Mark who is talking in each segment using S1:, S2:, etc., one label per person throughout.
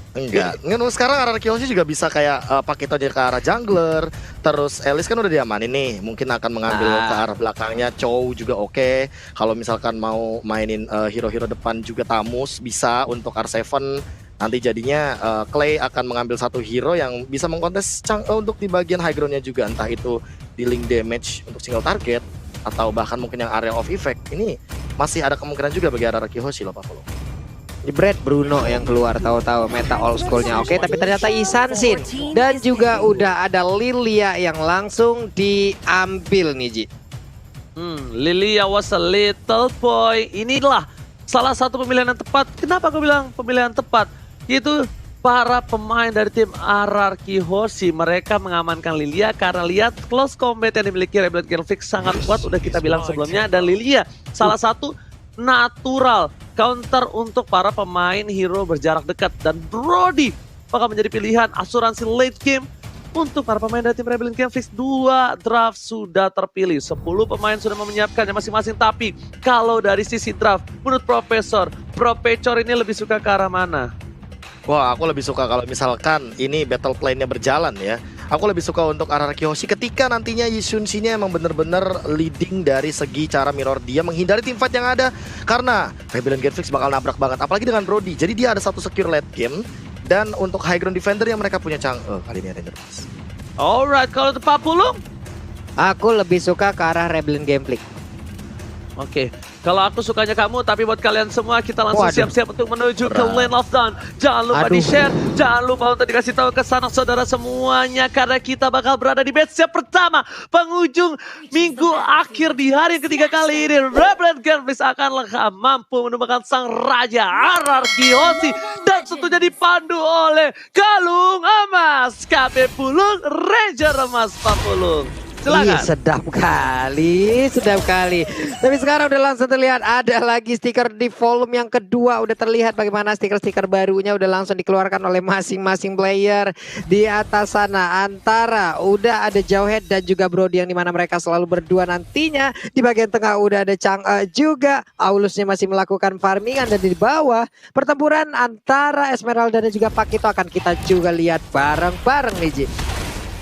S1: Enggak, sekarang arah Kiyoshi juga bisa kayak pakai dia ke arah jungler. Terus Elis kan udah diamanin nih, mungkin akan mengambil ke arah belakangnya. Chow juga oke. Kalau misalkan mau mainin hero-hero depan juga Tamus bisa untuk R7. Nanti jadinya Clay akan mengambil satu hero yang bisa mengkontes untuk di bagian high ground-nya juga. Entah itu dealing damage untuk single target atau bahkan mungkin yang area of effect. Ini masih ada kemungkinan juga bagi arah Kiyoshi loh Pak Polo.
S2: Jebret Bruno yang keluar tahu-tahu meta old schoolnya oke, tapi ternyata Isansin dan juga udah ada Lilia yang langsung diambil nih Ji.
S3: Lilia was a little boy. Inilah salah satu pemilihan yang tepat. Kenapa aku bilang pemilihan tepat? Yaitu para pemain dari tim RRQ Hoshi, mereka mengamankan Lilia karena lihat close combat yang dimiliki Rebel Girlfix sangat kuat, udah kita bilang sebelumnya, dan Lilia salah satu natural counter untuk para pemain hero berjarak dekat, dan Brody bakal menjadi pilihan asuransi late game untuk para pemain dari tim Rebel Girlfix. 2 draft sudah terpilih, 10 pemain sudah menyiapkannya masing-masing, tapi kalau dari sisi draft menurut Profesor ini lebih suka ke arah mana?
S1: Wah, aku lebih suka kalau misalkan ini battle plan-nya berjalan ya. Aku lebih suka untuk RRQ Hoshi ketika nantinya Yisun-nya emang bener-bener leading dari segi cara mirror dia menghindari teamfight yang ada. Karena Rebellion Genflix bakal nabrak banget, apalagi dengan Brody. Jadi dia ada satu secure late game. Dan untuk high ground defender yang mereka punya kali ini Ranger Pass.
S3: Alright, kalau untuk Pak Pulung?
S2: Aku lebih suka ke arah Rebellion Gameplay.
S3: Oke, kalau aku sukanya kamu, tapi buat kalian semua kita langsung siap-siap untuk menuju ke Lane of Dawn. Jangan lupa di-share, jangan lupa untuk dikasih tahu ke sanak saudara semuanya, karena kita bakal berada di match pertama penghujung minggu akhir di hari yang ketiga kali ini. Rebellion Girlfix akan mampu menemukan sang raja RRQ Hoshi dan tentunya dipandu oleh Kalung Emas, KP Pulung, Ranger Emas Pak Pulung. Silakan.
S2: Ih, sedap kali. Tapi sekarang udah langsung terlihat ada lagi stiker di volume yang kedua. Udah terlihat bagaimana stiker-stiker barunya udah langsung dikeluarkan oleh masing-masing player di atas sana. Antara udah ada Jauhead dan juga Brody yang dimana mereka selalu berdua nantinya. Di bagian tengah udah ada Chang'e juga. Aulusnya masih melakukan farmingan, dan di bawah pertempuran antara Esmeralda dan juga Pakito akan kita juga lihat bareng-bareng nih Ji.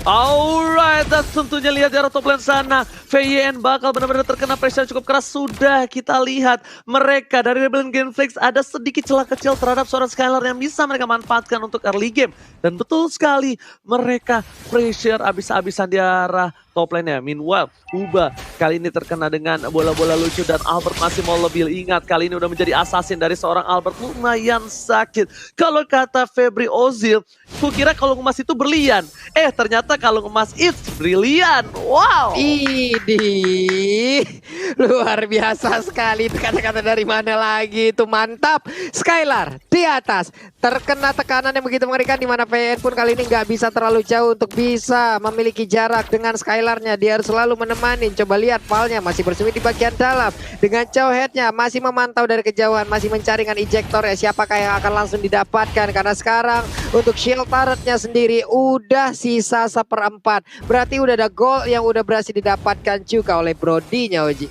S3: Alright, dan tentunya lihat di arah top lane sana, VYN bakal benar-benar terkena pressure cukup keras. Sudah kita lihat mereka dari Rebellion Genflix ada sedikit celah kecil terhadap seorang Skylar yang bisa mereka manfaatkan untuk early game. Dan betul sekali, mereka pressure abis-abisan di arah top lane-nya. Meanwhile, Uba kali ini terkena dengan bola-bola lucu, dan Albert masih mau lebih. Ingat, kali ini udah menjadi assassin dari seorang Albert, lumayan sakit. Kalau kata Febri Ozil, kukira kalung emas itu berlian. Ternyata kalung emas it's brilian. Wow.
S2: Idih, luar biasa sekali. Itu kata-kata dari mana lagi? Itu mantap. Skylar di atas terkena tekanan yang begitu mengerikan, di mana VN pun kali ini nggak bisa terlalu jauh untuk bisa memiliki jarak dengan Skylarnya. Dia harus selalu menemani. Coba lihat Valnya masih bersembunyi di bagian dalam dengan Jauheadnya masih memantau dari kejauhan, masih mencari dengan ejector ya. Siapakah yang akan langsung didapatkan? Karena sekarang untuk shield turretnya sendiri udah sisa 1/4. Berarti udah ada goal yang udah berhasil didapatkan juga oleh Brody-nya Oji.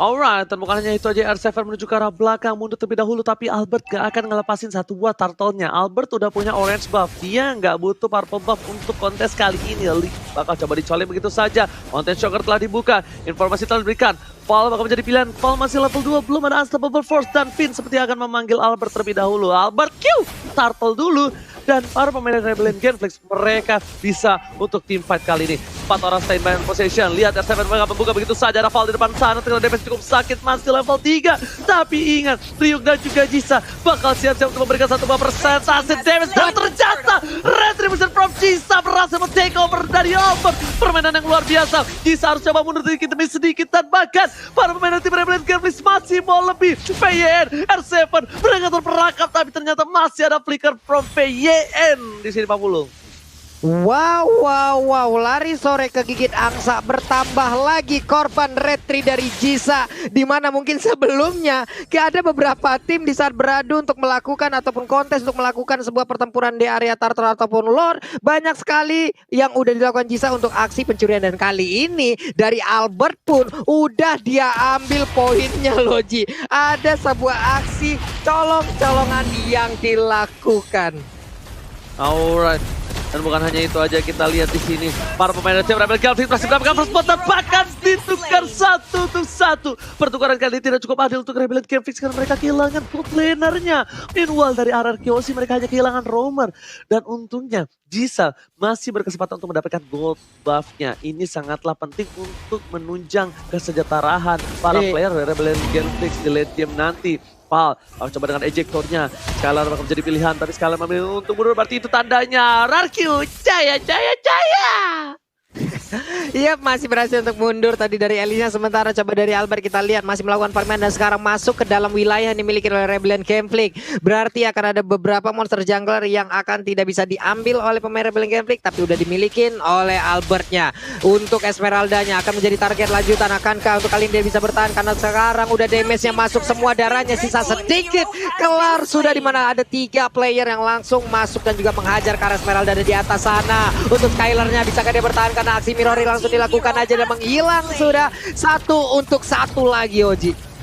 S3: Alright, dan bukan hanya itu aja, R7 menuju ke arah belakang, mundur terlebih dahulu, tapi Albert gak akan ngelepasin satu buah turtle-nya. Albert udah punya orange buff, dia nggak butuh purple buff untuk kontes kali ini. Bakal coba dicolek begitu saja. Mountain Shocker telah dibuka, informasi telah diberikan. Paul bakal menjadi pilihan. Paul masih level 2, belum ada Unstoppable Force, dan Finn seperti akan memanggil Albert terlebih dahulu. Albert Q, turtle dulu. Dan para pemain Rebellion Genflix, mereka bisa untuk teamfight kali ini. 4 orang stand by possession. Lihat R7 mereka membuka begitu saja. Ada Val di depan sana, terkena damage cukup sakit, masih level 3. Tapi ingat, Ryuk dan juga Jisa bakal siap-siap untuk memberikan satu buah persentase damage. Dan ternyata Retribution from Jisa berhasil men-take over dari Albert. Permainan yang luar biasa. Jisa harus coba mundur sedikit demi sedikit, dan bahkan para pemain tim Rebellion Genflix masih mau lebih. VYN, R7 mereka terperangkap, tapi ternyata masih ada flicker from VYN di sini Pak Pulung.
S2: Wow, lari sore kegigit angsa, bertambah lagi korban retri dari Jisa, dimana mungkin sebelumnya ada beberapa tim di saat beradu untuk melakukan ataupun kontes untuk melakukan sebuah pertempuran di area turtle ataupun lore, banyak sekali yang udah dilakukan Jisa untuk aksi pencurian, dan kali ini dari Albert pun udah dia ambil poinnya loh Ji. Ada sebuah aksi colong-colongan yang dilakukan.
S3: Alright. Dan bukan hanya itu aja, kita lihat di sini para pemain dari tim Rebel Galvin masih mendapatkan first spot dan bahkan ditukar 1-1. Pertukaran kali ini tidak cukup adil untuk Rebel Galvin karena mereka kehilangan bot lanernya. Meanwhile dari RRQC mereka hanya kehilangan Roamer. Dan untungnya Jisa masih berkesempatan untuk mendapatkan gold buff-nya. Ini sangatlah penting untuk menunjang kesejahteraan para player Rebel Galvin di late game nanti. Pal, coba dengan ejectornya. Skylar bakal menjadi pilihan, tapi Skylar memilih untuk mundur. Berarti itu tandanya Rarkyu, jaya.
S2: Iya, masih berhasil untuk mundur tadi dari Elisnya. Sementara coba dari Albert kita lihat masih melakukan farman dan sekarang masuk ke dalam wilayah yang dimiliki oleh Rebellion Conflict. Berarti akan ada beberapa monster jungler yang akan tidak bisa diambil oleh pemain Rebellion Conflict, tapi udah dimiliki oleh Albertnya. Untuk Esmeraldanya akan menjadi target lanjutan. Akankah untuk kali ini dia bisa bertahan karena sekarang udah damage-nya masuk semua, darahnya sisa sedikit. Kelar sudah, dimana ada 3 player yang langsung masuk dan juga menghajar ke arah Esmeralda di atas sana. Untuk Skylarnya bisakah dia bertahan karena aksi Mirori langsung dilakukan aja dan menghilang sudah 1 untuk 1 lagi Oji.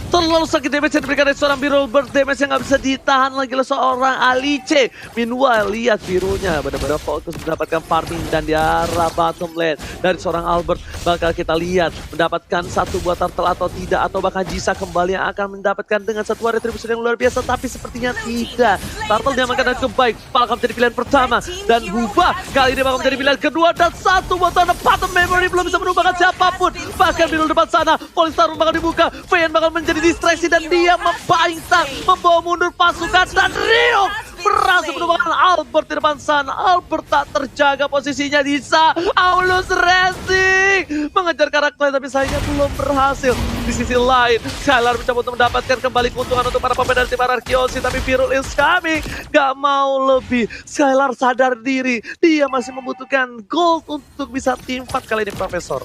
S3: Terlalu sakit damage yang diberikan dari seorang Biru, damage yang nggak bisa ditahan lagi oleh seorang Alice. Meanwhile, lihat Birunya benar-benar fokus mendapatkan farming dan di arah bottom lane dari seorang Albert. Bakal kita lihat mendapatkan satu buah turtle atau tidak, atau bahkan Jisa kembali yang akan mendapatkan dengan satu retribution yang luar biasa, tapi sepertinya tidak. Turtle diamankan dan kebaik, bakal menjadi pilihan pertama, dan Hubah kali ini bakal menjadi pilihan kedua, dan satu buah turtle bottom memory belum bisa menubahkan siapapun. Bahkan Biru depan sana, Polystar bakal dibuka, Vayne bakal menjadi distraksi dan dia membawa mundur pasukan, dan Rio berhasil menubahkan Albert di depan sana. Albert tak terjaga posisinya, Jisa Aulus Racing mengejar karakter tapi sayangnya belum berhasil. Di sisi lain, Skylar mencoba untuk mendapatkan kembali keuntungan untuk para pemain dari tim RRQC, tapi Virul is coming, gak mau lebih. Skylar sadar diri, dia masih membutuhkan gold untuk bisa team fight kali ini, Profesor.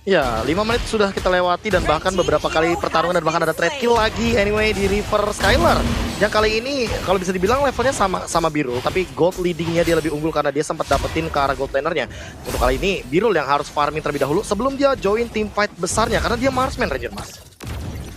S1: Ya, 5 menit sudah kita lewati dan bahkan beberapa kali pertarungan dan bahkan ada trade kill lagi anyway di River Skylar. Yang kali ini kalau bisa dibilang levelnya sama Birul, tapi gold leadingnya dia lebih unggul karena dia sempat dapetin ke arah gold lanernya. Untuk kali ini Birul yang harus farming terlebih dahulu sebelum dia join team fight besarnya karena dia marksman Ranger Mas.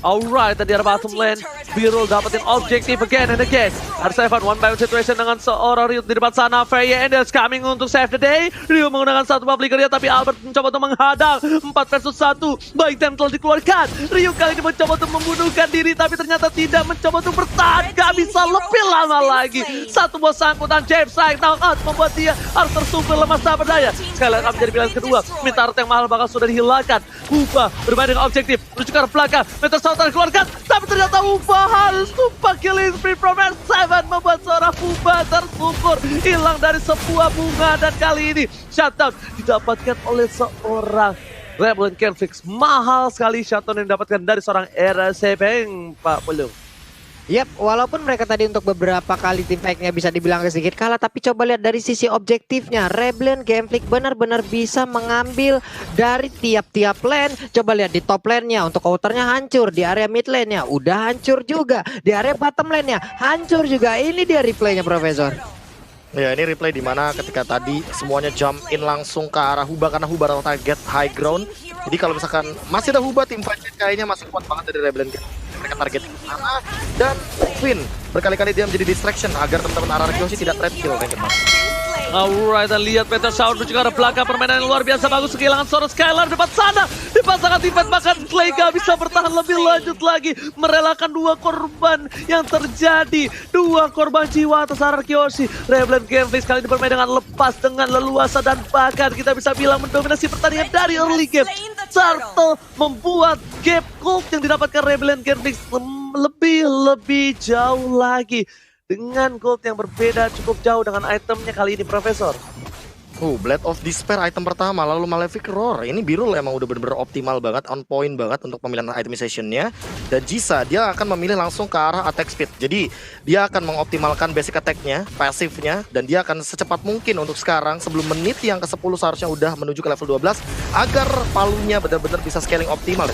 S3: Alright, tadi ada bottom lane, Birul dapetin objektif again and again. Ada 1 by 1 situation dengan seorang Rio di depan sana. Freya and is coming untuk save the day. Rio menggunakan satu public area, tapi Albert mencoba untuk menghadang. 4 versus 1, baik time telah dikeluarkan. Rio kali ini mencoba untuk membunuhkan diri, tapi ternyata tidak, mencoba untuk bertahan. Gak bisa lebih lama lagi. Satu buah sangkutan James Saik knock out membuat dia harus tersungkur lemah tak berdaya. Sekali lagi menjadi pilihan kedua. Minta yang mahal bakal sudah dihilangkan. Hubah bermain dengan objektif, menuju ke arah belakang. Keluarkan, tapi ternyata Hubah harus tumpah killing spree from R7 membuat seorang Hubah tersungkur hilang dari sebuah bunga, dan kali ini shutdown didapatkan oleh seorang Rebellion Conflict. Mahal sekali shutdown yang didapatkan dari seorang RSB, Pak Pulung.
S2: Yap, walaupun mereka tadi untuk beberapa kali tim fight-nya bisa dibilang sedikit kalah, tapi coba lihat dari sisi objektifnya, Rebellion Conflict benar-benar bisa mengambil dari tiap-tiap lane. Coba lihat di top lane-nya, untuk counternya hancur, di area mid lane-nya udah hancur juga, di area bottom lane-nya hancur juga. Ini dia replaynya, Profesor.
S1: Ya, ini replay dimana ketika tadi semuanya jump in langsung ke arah Hubah karena Hubah adalah target high ground. Jadi kalau misalkan masih ada Hubah, tim fight kayaknya masih kuat banget dari Rebellion. Mereka target ke sana, dan Queen berkali-kali dia menjadi distraction agar teman-teman RRQC tidak trade kill.
S3: Alright, dan lihat Peter Shower menuju ke arah belakang, permainan yang luar biasa bagus, kehilangan seorang Skylar depan sana, dipasangkan defense, bahkan Clay gak bisa bertahan lebih lanjut lagi, merelakan 2 korban yang terjadi, 2 korban jiwa atas RRQC. Rebellion Conflict kali ini bermain dengan lepas, dengan leluasa, dan bahkan kita bisa bilang mendominasi pertandingan dari early game. Turtle membuat gap gold yang didapatkan Rebellion Conflict lebih jauh lagi. Dengan gold yang berbeda cukup jauh dengan itemnya kali ini, Profesor.
S1: Blade of Despair item pertama, lalu Malefic Roar. Ini Birul emang udah bener-bener optimal banget, on point banget untuk pemilihan itemization-nya. Dan Jisa, dia akan memilih langsung ke arah attack speed. Jadi, dia akan mengoptimalkan basic attack-nya, pasif-nya, dan dia akan secepat mungkin untuk sekarang, sebelum menit yang ke-10 seharusnya udah menuju ke level 12, agar palunya benar-benar bisa scaling optimal.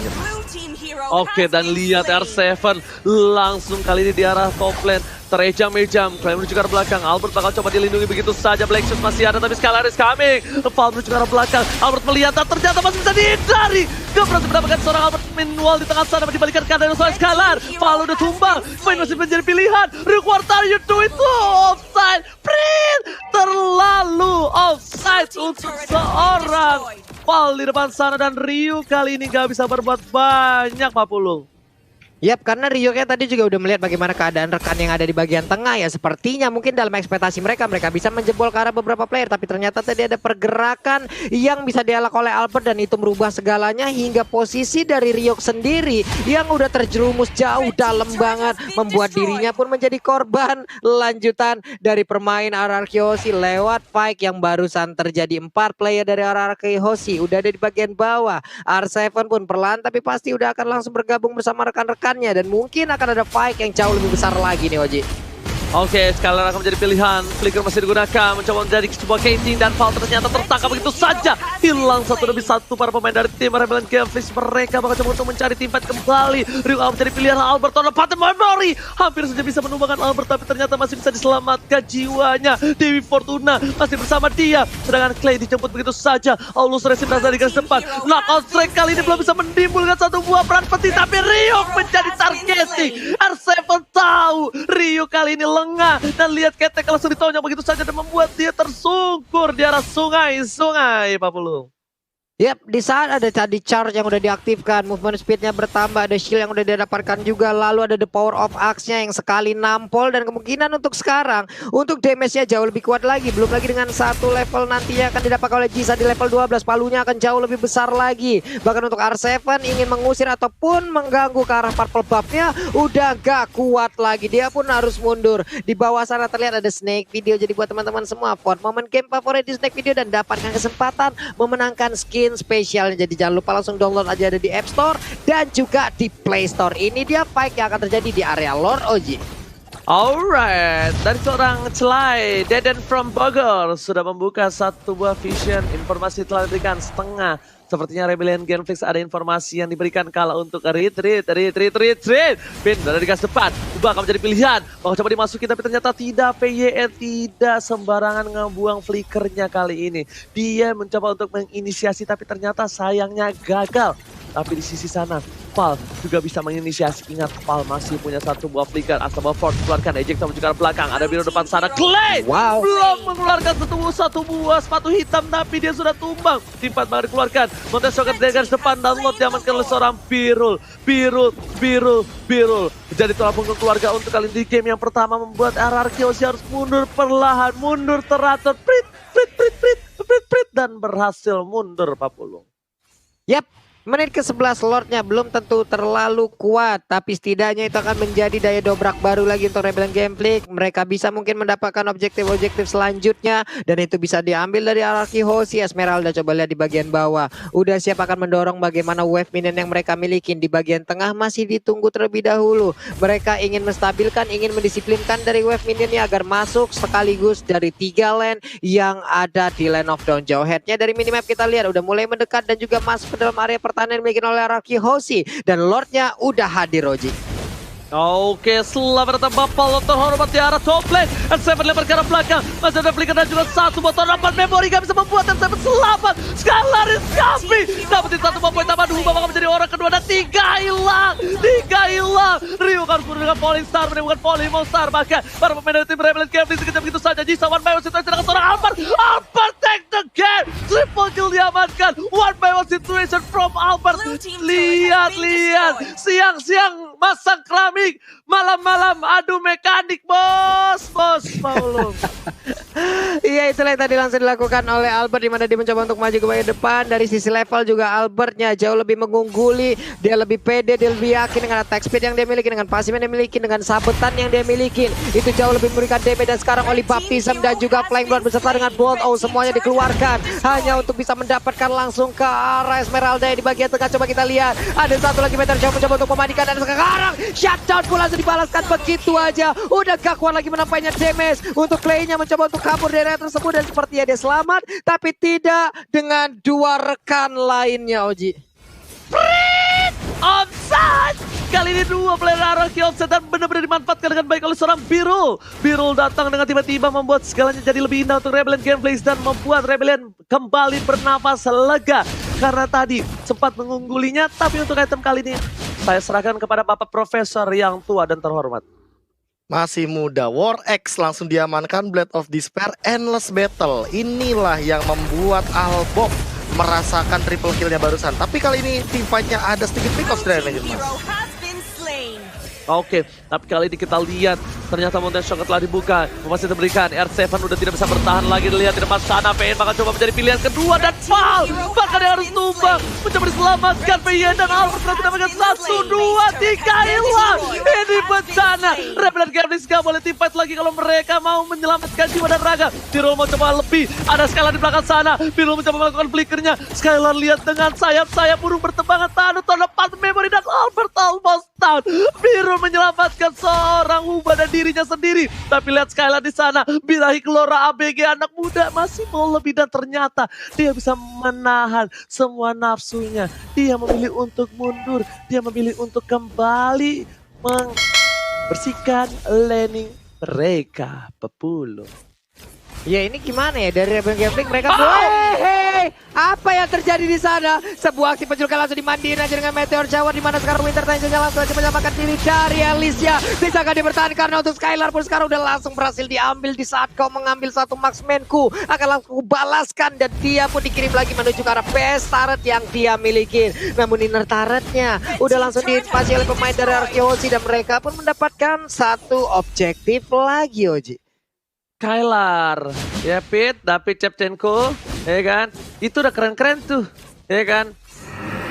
S3: Oke, dan lihat R7 langsung kali ini di arah top lane. Terejam-ejam, Clay menuju ke arah belakang. Albert bakal coba dilindungi begitu saja. Black Shoes masih ada, tapi Skylar is coming. Val menuju ke arah belakang. Albert melihat, ternyata masih bisa dihindari. Gak berhasil mendapatkan seorang Albert Minwall di tengah sana. Dibalikan ke arah seorang Skylar. Val udah tumbang. Main masih menjadi pilihan. Rio, what are you doing? Offside. Print. Terlalu offside untuk seorang Val di depan sana. Dan Rio kali ini gak bisa berbuat banyak, Pak Pulung.
S2: Yap, karena Rio kayak tadi juga udah melihat bagaimana keadaan rekan yang ada di bagian tengah ya. Sepertinya mungkin dalam ekspektasi mereka bisa menjebol ke arah beberapa player. Tapi ternyata tadi ada pergerakan yang bisa dialak oleh Albert. Dan itu merubah segalanya hingga posisi dari Rio sendiri yang udah terjerumus jauh dalam banget. Membuat dirinya pun menjadi korban lanjutan dari permain RRQ Hoshi lewat fight yang barusan terjadi. 4 player dari RRQ Hoshi udah ada di bagian bawah. R7 pun perlahan tapi pasti udah akan langsung bergabung bersama rekan-rekan. Dan mungkin akan ada fight yang jauh lebih besar lagi nih Oji.
S3: Oke, Skylar akan menjadi pilihan. Flicker masih digunakan, mencoba menjadi sebuah casing dan Val ternyata tertangkap begitu saja. Hilang 1-1 para pemain dari tim Rebellion Gameflix. Mereka bakal coba untuk mencari teamfight kembali. Rio akan menjadi pilihan Albert on the pattern memory. Hampir saja bisa menumbangkan Albert, tapi ternyata masih bisa diselamatkan jiwanya. Dewi Fortuna masih bersama dia. Sedangkan Clay dijemput begitu saja. Aulus Resim berada di garis depan. Knockout strike kali ini belum bisa menimbulkan satu buah peran penting, tapi Rio menjadi targeting. R7 tahu Rio kali ini lengah dan lihat ketek langsung ditonjok begitu saja dan membuat dia tersungkur di arah sungai Pak Pulung.
S2: Yap, di saat ada tadi charge yang udah diaktifkan, movement speednya bertambah, ada shield yang udah didapatkan juga, lalu ada the power of axe-nya yang sekali nampol dan kemungkinan untuk sekarang untuk damage-nya jauh lebih kuat lagi. Belum lagi dengan satu level nantinya akan didapatkan oleh Jisa di level 12, palunya akan jauh lebih besar lagi. Bahkan untuk R7 ingin mengusir ataupun mengganggu ke arah purple buff-nya udah gak kuat lagi, dia pun harus mundur. Di bawah sana terlihat ada Snake Video, jadi buat teman-teman semua, vote momen game favorit di Snake Video dan dapatkan kesempatan memenangkan skin spesialnya. Jadi jangan lupa langsung download aja, ada di App Store dan juga di Play Store. Ini dia fight yang akan terjadi di area Lord Oji.
S3: Alright, dari seorang Celai, Deden from Bogor sudah membuka satu buah vision. Informasi telah diberikan setengah. Sepertinya Rebellion Gameflix ada informasi yang diberikan kalau untuk retreat. Pin berada di gas depan. Ubah akan menjadi pilihan. Mau coba dimasuki tapi ternyata tidak. PYE tidak sembarangan ngebuang flickernya kali ini. Dia mencoba untuk menginisiasi tapi ternyata sayangnya gagal. Tapi di sisi sana Val juga bisa menginisiasi. Ingat, Val masih punya satu buah flicker. Asaba Ford keluarkan, eject menuju ke belakang. Ada biru depan sana. Clay belum mengeluarkan satu buah sepatu hitam, tapi dia sudah tumbang. Timpat baru dikeluarkan. Montes Shocker dari garis depan, download diamankan oleh seorang Birul. Jadi tulang punggung keluarga untuk kali ini di game yang pertama membuat RRQ Hoshi harus mundur perlahan, mundur teratur, prit, dan berhasil mundur Pak Pulung.
S2: Yap. Menit ke-11 Lordnya belum tentu terlalu kuat, tapi setidaknya itu akan menjadi daya dobrak baru lagi untuk Rebellion Gameflix. Mereka bisa mungkin mendapatkan objektif-objektif selanjutnya dan itu bisa diambil dari RRQ Hoshi. Esmeralda coba lihat di bagian bawah, udah siap akan mendorong bagaimana wave minion yang mereka miliki. Di bagian tengah masih ditunggu terlebih dahulu. Mereka ingin menstabilkan, ingin mendisiplinkan dari wave minionnya agar masuk sekaligus dari 3 lane yang ada di lane of down. Jauh headnya dari minimap kita lihat udah mulai mendekat dan juga masuk ke dalam area pertahanan yang dimiliki oleh RRQ Hoshi dan Lordnya udah hadir Roji.
S3: Oke, selamat datang Bapak terhormat di arah top lane. R7 lempar ke arah belakang. Masih ada flicker dan juga satu botol rapat memori. Gak bisa membuat R7 selamat. Skylar is coming. Dapetin satu poin tambah. Dua bakal menjadi orang kedua dan 3 hilang. Rio harus mundur dengan Falling Star, menemukan Falling Monster. Bahkan para pemain dari tim Rebellion Gameflix sekejap begitu saja. Jisa one by one situation dengan seorang Albert. Albert take the game. Triple kill diamankan. One by one situation from Albert. Lihat. Siang-siang masang keramik. Malam-malam adu mekanik bos Paulung.
S2: Iya, itulah yang tadi langsung dilakukan oleh Albert, di mana dia mencoba untuk maju ke bagian depan. Dari sisi level juga Albertnya jauh lebih mengungguli. Dia lebih pede, dia lebih yakin dengan attack speed yang dia miliki, dengan pasif yang dia miliki, dengan sabetan yang dia miliki. Itu jauh lebih memberikan damage. Dan sekarang oleh Baptism dan juga Flying Blood beserta dengan Bolt semuanya dikeluarkan hanya untuk bisa mendapatkan langsung ke arah Esmeralda di bagian tengah. Coba kita lihat, ada satu lagi meter jauh mencoba untuk memadikan dan sekarang shutdown pula langsung dibalaskan begitu aja. Udah gak kuat lagi menampainya damage untuk Clay-nya mencoba untuk kabur dari area tersebut dan sepertinya dia selamat, tapi tidak dengan 2 rekan lainnya Oji.
S3: offside. Kali ini dua player RRQ offside dan benar-benar dimanfaatkan dengan baik oleh seorang Birul. Birul datang dengan tiba-tiba membuat segalanya jadi lebih indah untuk Rebellion Gameplays dan membuat Rebellion kembali bernafas lega. Karena tadi sempat mengunggulinya, tapi untuk item kali ini saya serahkan kepada Bapak Profesor yang tua dan terhormat.
S1: Masih muda, War X langsung diamankan, Blade of Despair, Endless Battle. Inilah yang membuat Albok merasakan triple killnya barusan. Tapi kali ini team fight-nya ada sedikit pick-off dari Legend Mas.
S3: Oke, tapi kali ini kita lihat ternyata Mountain Shock telah dibuka. Masih diberikan, R7 udah tidak bisa bertahan lagi. Dilihat di depan sana, PN bakal coba menjadi pilihan kedua dan foul. Bahkan dia harus tumbang, mencoba diselamatkan PN dan Albert sudah mendapatkan 1, 2, 3 hilang. Ini bencana. Rebellion Gameplays gak boleh team fight lagi kalau mereka mau menyelamatkan jiwa dan raga. Birul mau coba lebih, ada Skylar di belakang sana. Birul mencoba melakukan flickernya. Skylar lihat dengan sayap-sayap burung bertembangan tahan untuk lepas memory dan Albert almost down. Birul menyelamatkan seorang Huba dan dirinya sendiri. Tapi lihat Skylar di sana, birahi Kelora ABG anak muda masih mau lebih dan ternyata dia bisa menahan semua nafsunya. Dia memilih untuk mundur, dia memilih untuk kembali membersihkan laning mereka, Pepulu.
S2: Ya ini gimana ya dari Rebellion Gameplay mereka Hei, apa yang terjadi di sana? Sebuah aksi penjulukan langsung dimandiin aja dengan Meteor Shower di mana sekarang Winter Time langsung aja menyelamatkan diri dari Alicia. Bisakah dibertahan karena untuk Skylar pun sekarang udah langsung berhasil diambil di saat kau mengambil satu marksmanku. Akan langsung balaskan dan dia pun dikirim lagi menuju ke arah base turret yang dia miliki. Namun inner turretnya udah langsung diinvasi oleh pemain dari Arkeosi dan mereka pun mendapatkan satu objektif lagi Oji.
S3: Skylar, ya Pit, David Shevchenko, ya kan? Itu udah keren-keren tuh, ya kan?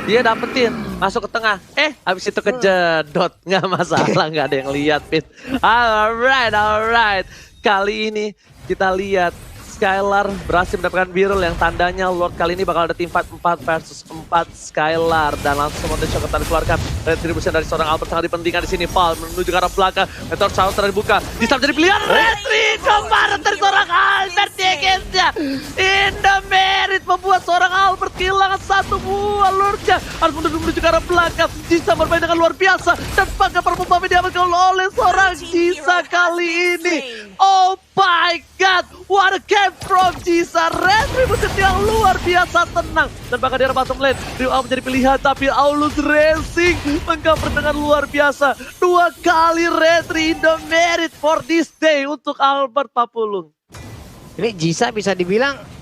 S3: Dia dapetin, masuk ke tengah, habis itu kejedot, nggak masalah, nggak ada yang lihat Pit. Alright. Kali ini kita lihat Skylar berhasil mendapatkan Birul yang tandanya Lord kali ini bakal ada team fight 4 versus 4 Skylar dan langsung Mountain Shock dikeluarkan. Retribution dari seorang Albert sangat dipentingkan di sini. Fall menuju ke arah belakang. Meteor Shower terbuka. Bisa menjadi pilihan. Retri kemarin dari seorang Albert Degensnya. In the merit membuat seorang Albert kehilangan satu buah Lordnya. Harus menuju ke arah belakang. Jisa bermain dengan luar biasa dan bangga perempuan diamankan oleh seorang Jisa kali ini. Oh my god, what a game from Jisa. Retribution yang luar biasa tenang. Dan bahkan di arah bottom lane, Rio menjadi pilihan. Tapi Aulus Racing mengcover dengan luar biasa. 2 kali retri in the merit for this day untuk Albert Papulung.
S2: Ini Jisa bisa dibilang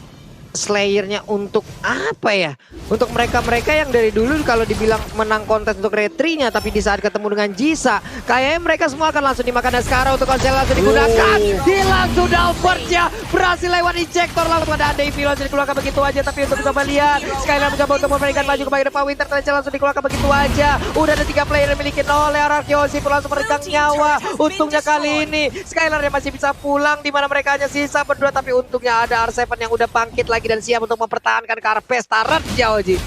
S2: Slayernya untuk apa ya? Untuk mereka-mereka yang dari dulu kalau dibilang menang kontes untuk retrinya, tapi di saat ketemu dengan Jisa, kayaknya mereka semua akan langsung dimakan. Dan sekarang untuk konsel langsung digunakan. Hilang sudah Albertnya, berhasil lewat injektor langsung ada Davy langsung dikeluarkan begitu aja. Tapi untuk coba lihat, Skylar mencoba untuk memberikan maju ke depan. Winter Tracer langsung dikeluarkan begitu aja. Udah ada 3 player yang dimiliki oleh Arkeosi pun langsung meregang nyawa. Untungnya kali ini Skylar yang masih bisa pulang, di mana mereka hanya sisa berdua. Tapi untungnya ada R7 yang udah bangkit lagi dan siap untuk mempertahankan ke arah pes turret jauh Ji.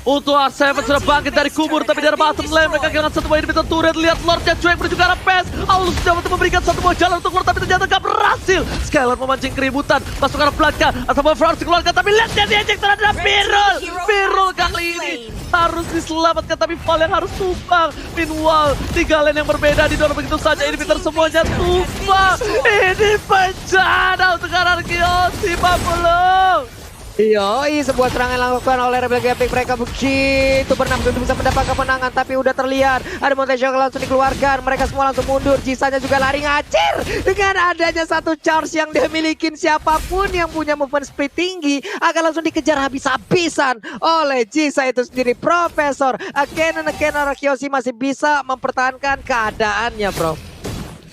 S3: Untuk R7 sudah bangkit dari kubur, tapi dari bottom lane mereka kehilangan satu buah inhibitor turret. Lihat Lordnya cuek menuju ke arah pes. Aulus sudah untuk memberikan satu buah jalan untuk Lord, tapi ternyata gak berhasil. Skylar memancing keributan, masuk ke arah belakang. Atau harus dikeluarkan, tapi lihat dia diejek terhadap Birul. Birul kali ini harus diselamatkan, tapi Fall yang harus tumbang. Meanwhile, 3 lane yang berbeda didorong begitu saja. Inhibitor semuanya tumbang. Ini bencana untuk Arkeosi Papulung.
S2: Yoi, sebuah serangan dilakukan oleh Rebel Gameplay. Mereka begitu bernafsu untuk bisa mendapatkan kemenangan, tapi udah terlihat ada Mountain Shock langsung dikeluarkan. Mereka semua langsung mundur. Jisanya juga lari ngacir dengan adanya satu charge yang dia milikin. Siapapun yang punya movement speed tinggi akan langsung dikejar habis-habisan oleh Jisa itu sendiri. Profesor again and again Arkeosi masih bisa mempertahankan keadaannya, bro.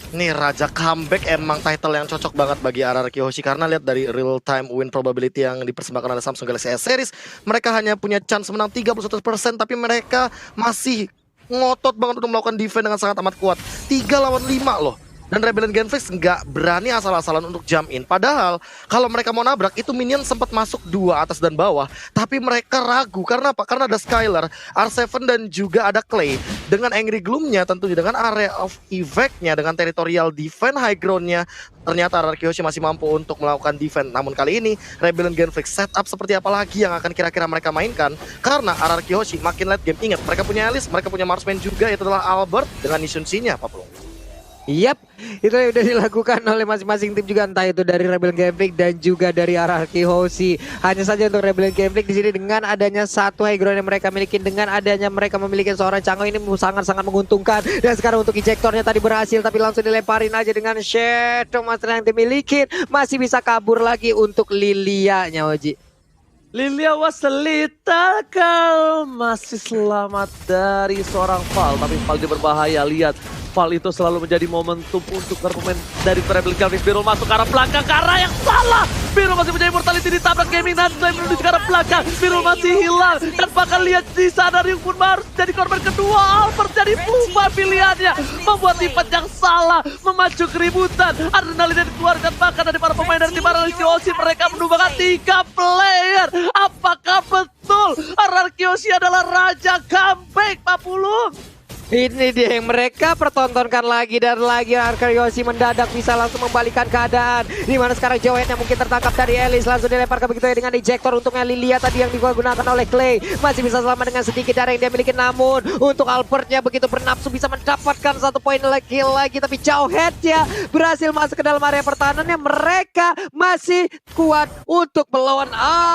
S1: Nih Raja Comeback emang title yang cocok banget bagi RRQ Hoshi, karena lihat dari real time win probability yang dipersembahkan oleh Samsung Galaxy S Series, mereka hanya punya chance menang 31%, tapi mereka masih ngotot banget untuk melakukan defense dengan sangat amat kuat. 3 lawan 5 loh. Dan Rebellion Genflix nggak berani asal-asalan untuk jump in. Padahal kalau mereka mau nabrak itu minion sempat masuk 2 atas dan bawah. Tapi mereka ragu. Karena apa? Karena ada Skylar, R7 dan juga ada Clay. Dengan Angry Gloom-nya tentunya, dengan area of effect-nya, dengan territorial defense high ground-nya. Ternyata RRQ Hoshi masih mampu untuk melakukan defense. Namun kali ini Rebellion Genflix setup seperti apa lagi yang akan kira-kira mereka mainkan. Karena RRQ Hoshi makin late game. Ingat, mereka punya Alice, mereka punya Marksman juga, yaitu adalah Albert dengan Nishun-C-nya, Pak Plung.
S2: Yap, itu yang udah dilakukan oleh masing-masing tim juga, entah itu dari Rebellion Genflix dan juga dari RRQ Hoshi. Hanya saja untuk Rebellion Genflix di sini dengan adanya satu high ground yang mereka miliki, dengan adanya mereka memiliki seorang Chango ini sangat-sangat menguntungkan. Dan sekarang untuk ejectornya tadi berhasil, tapi langsung dilemparin aja dengan Shadow Master yang dimiliki. Masih bisa kabur lagi untuk Lilia-nya, Oji.
S3: Lilia was a little girl, masih selamat dari seorang Val, tapi Val dia berbahaya. Lihat, Val itu selalu menjadi momentum untuk pemain dari Rebellion Genflix. Biro masuk ke arah belakang, ke arah yang salah. Biro masih menjadi mortality, ditabrak Gaming dan menuju ke arah belakang. Biro masih hilang dan bahkan lihat di sana Ryung pun baru jadi korban kedua. Albert jadi lupa pilihannya, membuat tipat yang salah, memacu keributan. Adrenalin yang dikeluarkan bahkan dari para pemain dari tim RRQ Hoshi. Mereka menumbangkan 3 player. Apakah betul RRQ Hoshi adalah raja comeback, Pak Pulung?
S2: Ini dia yang mereka pertontonkan lagi dan lagi. RRQ Hoshi mendadak bisa langsung membalikan keadaan. Dimana sekarang Joet-nya mungkin tertangkap dari Alice. Langsung dilempar ke begitu ya dengan ejector untungnya Lilia tadi yang digunakan oleh Clay. Masih bisa selamat dengan sedikit darah yang dia miliki. Namun untuk Albertnya begitu bernafsu bisa mendapatkan 1 poin lagi. Tapi Joet-nya berhasil masuk ke dalam area pertahanannya. Mereka masih kuat untuk melawan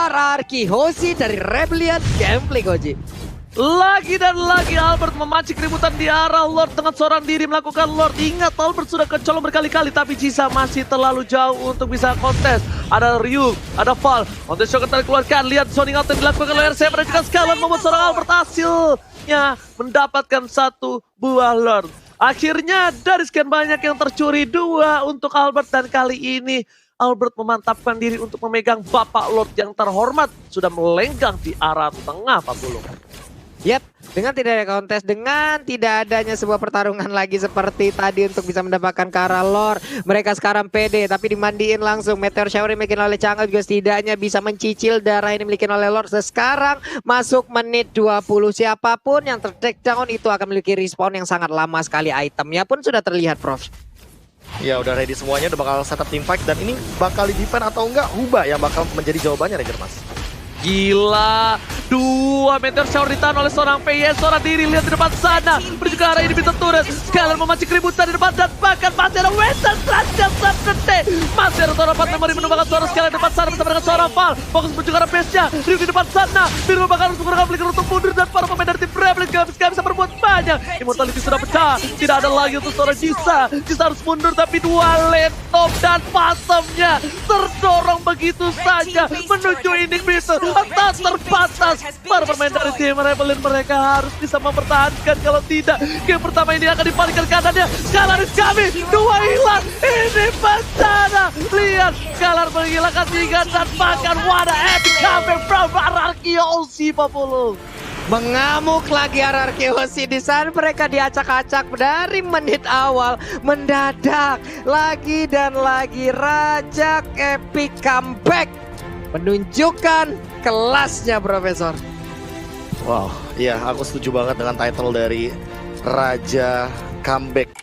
S2: RRQ Hoshi dari Rebellion Genflix, Oji.
S3: Lagi dan lagi Albert memancing keributan di arah Lord dengan seorang diri melakukan Lord. Ingat, Albert sudah kecolong berkali-kali tapi Jisa masih terlalu jauh untuk bisa kontes. Ada Ryu, ada Val, kontes shot dikeluarkan. Lihat zoning out yang dilakukan oleh RC dan juga Skylar membuat seorang Albert hasilnya mendapatkan 1 buah Lord. Akhirnya dari sekian banyak yang tercuri 2 untuk Albert, dan kali ini Albert memantapkan diri untuk memegang Bapak Lord yang terhormat. Sudah melenggang di arah tengah, Pak Bulung.
S2: Yap, dengan tidak ada kontes, dengan tidak adanya sebuah pertarungan lagi seperti tadi untuk bisa mendapatkan ke arah Lord. Mereka sekarang pede, tapi dimandiin langsung. Meteor Shower yang dimiliki oleh Chango juga setidaknya bisa mencicil darah yang dimiliki oleh Lord. Sekarang masuk menit 20. Siapapun yang ter-take down itu akan memiliki respawn yang sangat lama sekali. Itemnya pun sudah terlihat, Prof.
S1: Ya udah ready semuanya, udah bakal setup team fight. Dan ini bakal di defend atau enggak, Huba yang bakal menjadi jawabannya, Ranger Mas.
S3: Gila, 2 meteor shower ditahan oleh seorang PS, seorang diri. Lihat di depan sana, menuju ke arah ini bisa turret. Skylar memancing keributan di depan dan bahkan masih ada Western Raja Sabkete. Masih ada seorang 4 memori menumbangkan seorang Skylar di depan sana bersama dengan seorang Val. Fokus menuju ke arah base-nya, Ryu di depan sana. Biru bakal harus menggunakan flicker untuk mundur dan para pemain dari tim Rebellion Genflix gak bisa berbuat banyak. Immortality sudah pecah, tidak ada lagi untuk seorang Jisa. Jisa harus mundur tapi 2 laptop dan Phantomnya terdorong begitu saja menuju inhibitor. Atas terbatas para pemain dari tim Rebellion, mereka harus bisa mempertahankan. Kalau tidak, game pertama ini akan dibalikkan kadannya. Skylar is kami, 2 hilang. Ini bencana. Lihat, Skylar menghilangkan 3 dan bahkan wadah epic comeback from RRQ Hoshi, Pak Pulung.
S2: Mengamuk lagi RRQ Hoshi di sana, mereka diacak-acak dari menit awal. Mendadak lagi dan lagi Raja epic comeback menunjukkan kelasnya, Profesor.
S1: Wow, iya aku setuju banget dengan title dari Raja Comeback.